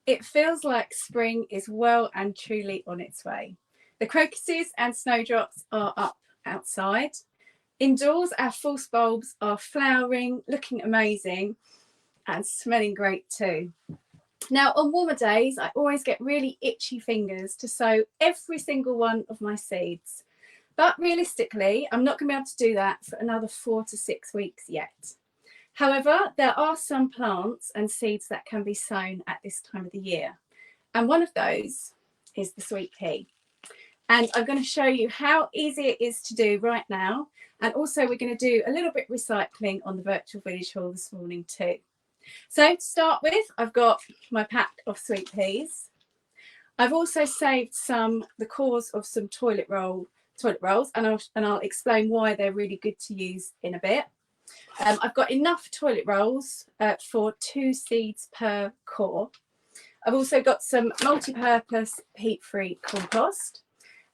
It feels like spring is well and truly on its way. The crocuses and snowdrops are up outside. Indoors, our false bulbs are flowering, looking amazing and smelling great too. Now, on warmer days, I always get really itchy fingers to sow every single one of my seeds. But realistically, I'm not going to be able to do that for another 4 to 6 weeks yet. However, there are some plants and seeds that can be sown at this time of the year. And one of those is the sweet pea. And I'm going to show you how easy it is to do right now. And also we're going to do a little bit recycling on the virtual village hall this morning too. So to start with, I've got my pack of sweet peas. I've also saved the cores of some toilet rolls, and I'll explain why they're really good to use in a bit. I've got enough toilet rolls for 2 seeds per core. I've also got some multi-purpose peat-free compost.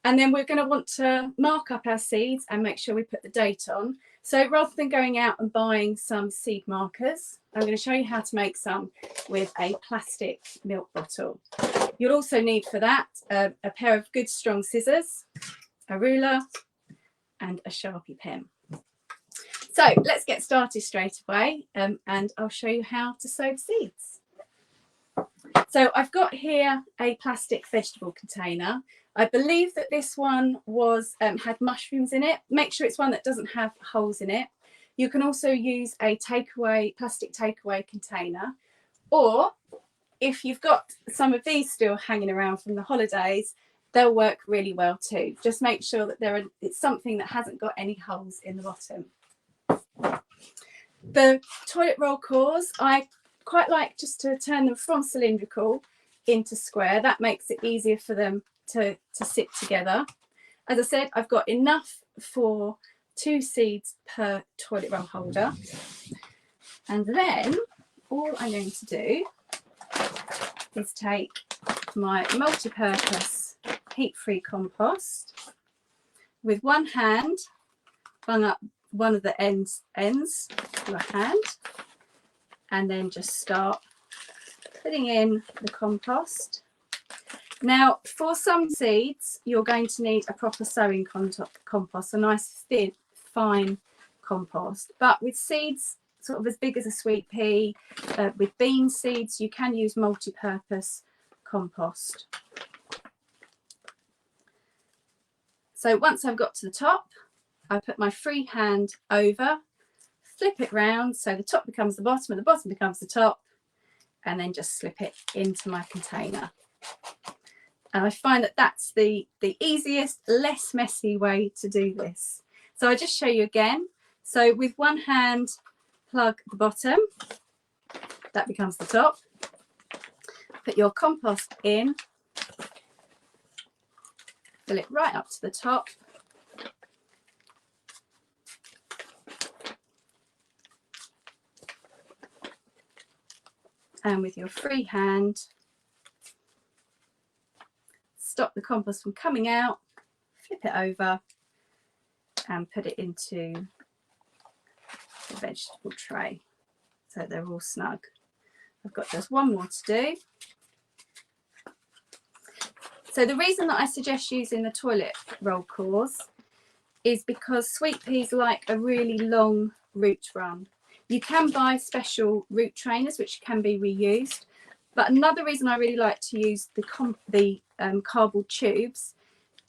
And then we're going to want to mark up our seeds and make sure we put the date on. So rather than going out and buying some seed markers, I'm going to show you how to make some with a plastic milk bottle. You'll also need for that a pair of good strong scissors, a ruler and a Sharpie pen. So let's get started straight away and I'll show you how to sow the seeds. So I've got here a plastic vegetable container. I believe that this one was had mushrooms in it. Make sure it's one that doesn't have holes in it. You can also use a plastic takeaway container, or if you've got some of these still hanging around from the holidays, they'll work really well too. Just make sure that it's something that hasn't got any holes in the bottom. The toilet roll cores, I quite like just to turn them from cylindrical into square. That makes it easier for them to sit together. As I said, I've got enough for 2 seeds per toilet roll holder. And then all I'm going to do is take my multi-purpose peat-free compost with one hand, bung up one of the ends of your hand, and then just start putting in the compost. Now, for some seeds, you're going to need a proper sowing compost, a nice thin, fine compost. But with seeds sort of as big as a sweet pea, with bean seeds, you can use multi-purpose compost. So once I've got to the top, I put my free hand over, flip it round so the top becomes the bottom and the bottom becomes the top, and then just slip it into my container. And I find that that's the easiest, less messy way to do this. So I'll just show you again. So with one hand, plug the bottom, that becomes the top. Put your compost in, fill it right up to the top. And with your free hand, stop the compost from coming out, flip it over and put it into the vegetable tray so they're all snug. I've got just one more to do. So the reason that I suggest using the toilet roll cores is because sweet peas like a really long root run. You can buy special root trainers which can be reused, but another reason I really like to use the cardboard tubes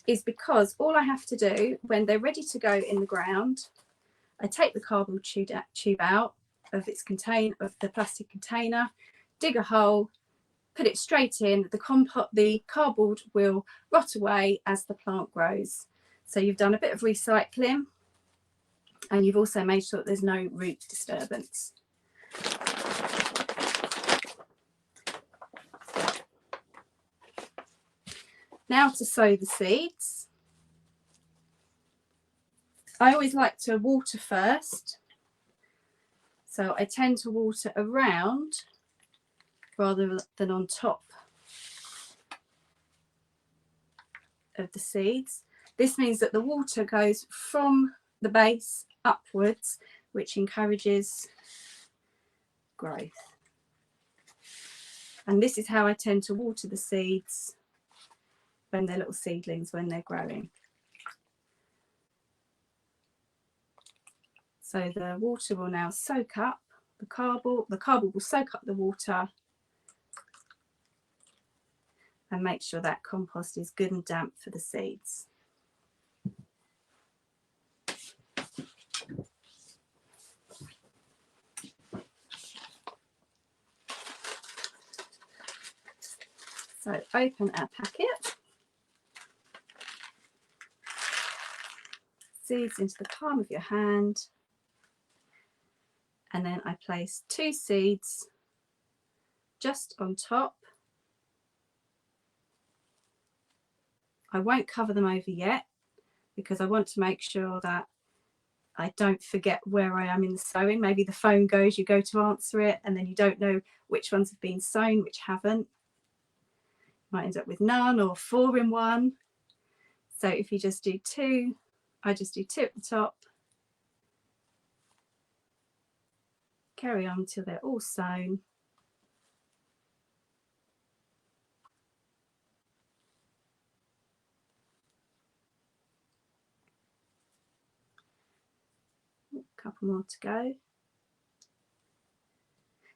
is because all I have to do when they're ready to go in the ground, I take the cardboard tube out of the plastic container, dig a hole, put it straight in. The cardboard will rot away as the plant grows. So you've done a bit of recycling and you've also made sure that there's no root disturbance. Now to sow the seeds. I always like to water first. So I tend to water around rather than on top of the seeds. This means that the water goes from the base upwards, which encourages growth. And this is how I tend to water the seeds when they're little seedlings, when they're growing. So the water will now soak up the cardboard. The cardboard will soak up the water and make sure that compost is good and damp for the seeds. So open our packet, seeds into the palm of your hand, and then I place 2 seeds just on top. I won't cover them over yet because I want to make sure that I don't forget where I am in the sowing. Maybe the phone goes, you go to answer it, and then you don't know which ones have been sown, which haven't. Might end up with none or 4 in one. So if you just do 2, I just do 2 at the top. Carry on until they're all sown. A couple more to go.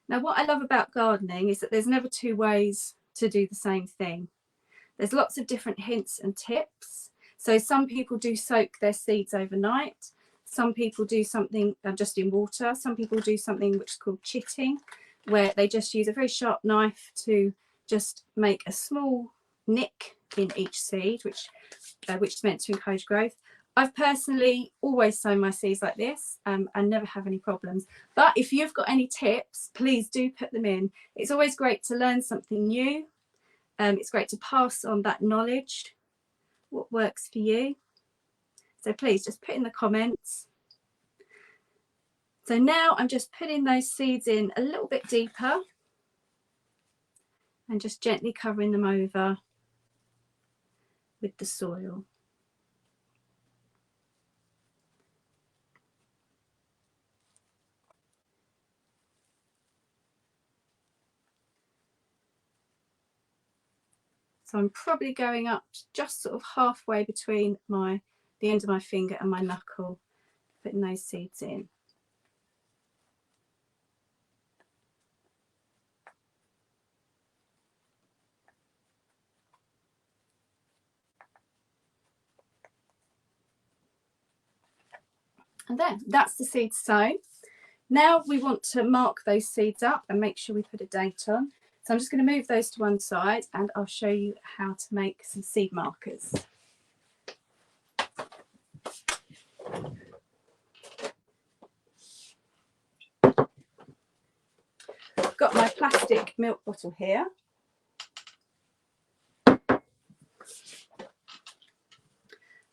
Now, what I love about gardening is that there's never 2 ways to do the same thing. There's lots of different hints and tips. So some people do soak their seeds overnight. Some people do something just in water. Some people do something which is called chitting, where they just use a very sharp knife to just make a small nick in each seed, which is meant to encourage growth. I've personally always sown my seeds like this and never have any problems. But if you've got any tips, please do put them in. It's always great to learn something new. It's great to pass on that knowledge, what works for you. So please just put in the comments. So now I'm just putting those seeds in a little bit deeper and just gently covering them over with the soil. So I'm probably going up just sort of halfway between the end of my finger and my knuckle, putting those seeds in. And then that's the seeds sown. Now we want to mark those seeds up and make sure we put a date on. So I'm just going to move those to one side and I'll show you how to make some seed markers. I've got my plastic milk bottle here.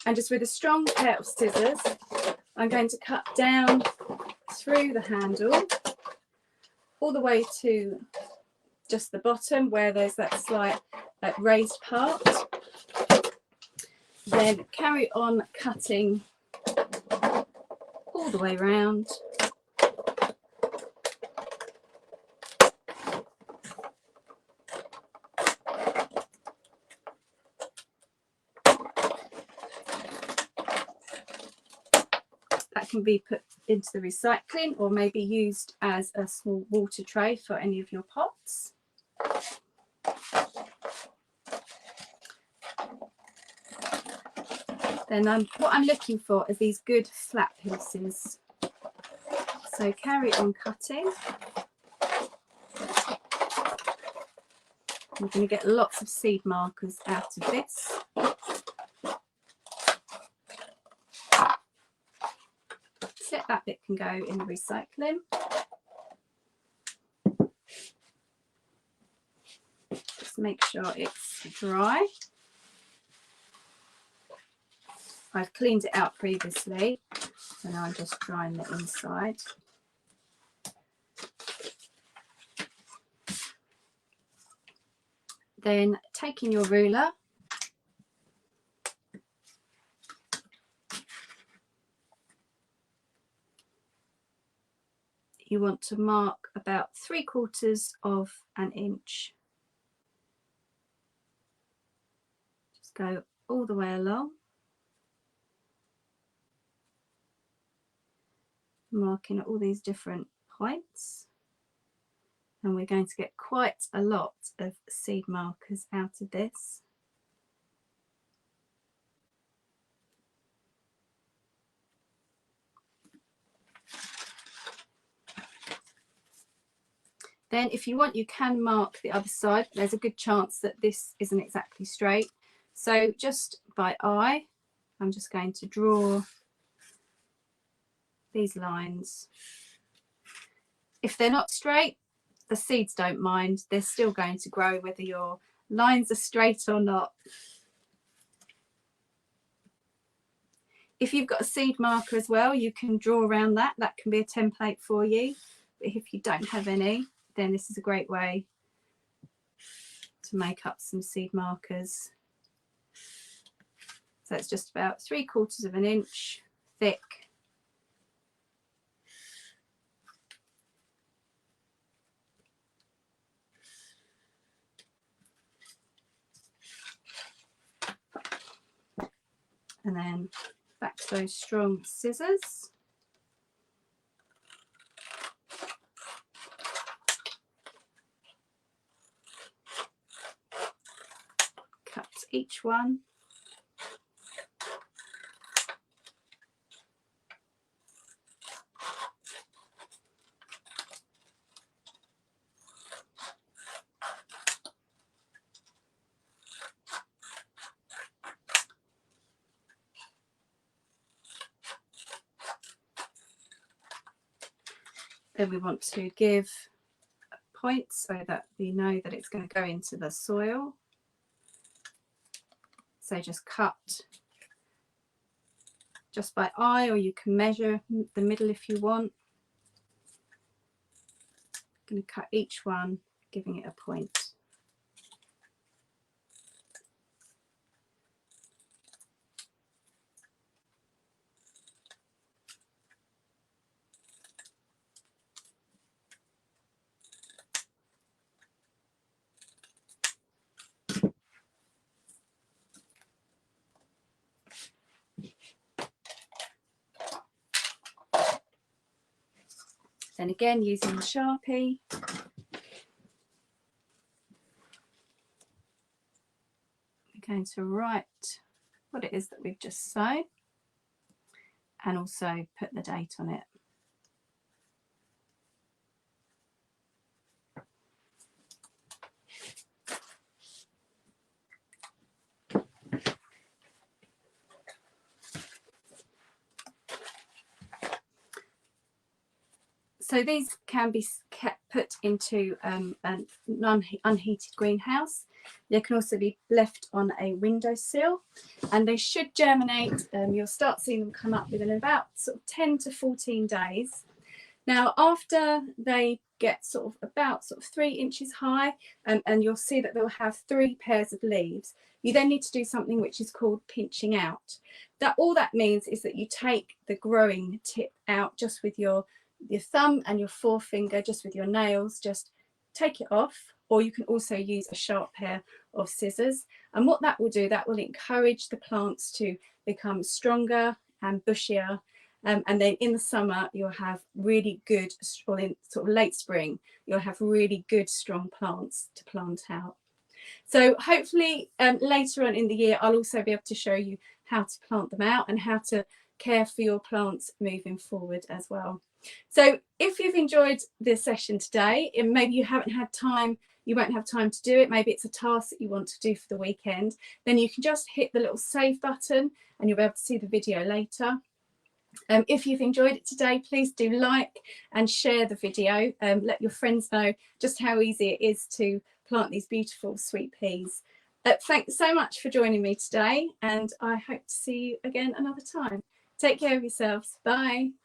And just with a strong pair of scissors, I'm going to cut down through the handle all the way to just the bottom where there's that slight raised part. Then carry on cutting all the way around. That can be put into the recycling or maybe used as a small water tray for any of your pots. Then what I'm looking for is these good flat pieces. So carry on cutting. We're going to get lots of seed markers out of this. So that bit can go in the recycling. Just make sure it's dry. I've cleaned it out previously, so now I'm just drying the inside. Then taking your ruler, you want to mark about 3/4 of an inch Just go all the way along, marking at all these different points, and we're going to get quite a lot of seed markers out of this. Then if you want, you can mark the other side. There's a good chance that this isn't exactly straight. So just by eye, I'm just going to draw these lines. If they're not straight, the seeds don't mind. They're still going to grow whether your lines are straight or not. If you've got a seed marker as well, you can draw around that. That can be a template for you. But if you don't have any, then this is a great way to make up some seed markers. So it's just about 3/4 of an inch thick. And then back to those strong scissors. Cut each one. Then we want to give points so that we know that it's going to go into the soil. So just cut just by eye, or you can measure the middle if you want. I'm going to cut each one, giving it a point. Then again, using the Sharpie, we're going to write what it is that we've just sown and also put the date on it. So these can be put into an unheated greenhouse. They can also be left on a windowsill, and they should germinate. You'll start seeing them come up within about sort of 10 to 14 days. Now, after they get about 3 inches high, and you'll see that they'll have 3 pairs of leaves, you then need to do something which is called pinching out. All that means is that you take the growing tip out just with your thumb and your forefinger, just with your nails, just take it off, or you can also use a sharp pair of scissors. And what that will do, that will encourage the plants to become stronger and bushier. And then in the summer, you'll have really good, or in sort of late spring, you'll have really good, strong plants to plant out. So hopefully later on in the year, I'll also be able to show you how to plant them out and how to care for your plants moving forward as well. So if you've enjoyed this session today, and maybe you haven't had time, you won't have time to do it, maybe it's a task that you want to do for the weekend, then you can just hit the little save button and you'll be able to see the video later. If you've enjoyed it today, please do like and share the video. Let your friends know just how easy it is to plant these beautiful sweet peas. Thanks so much for joining me today, and I hope to see you again another time. Take care of yourselves. Bye.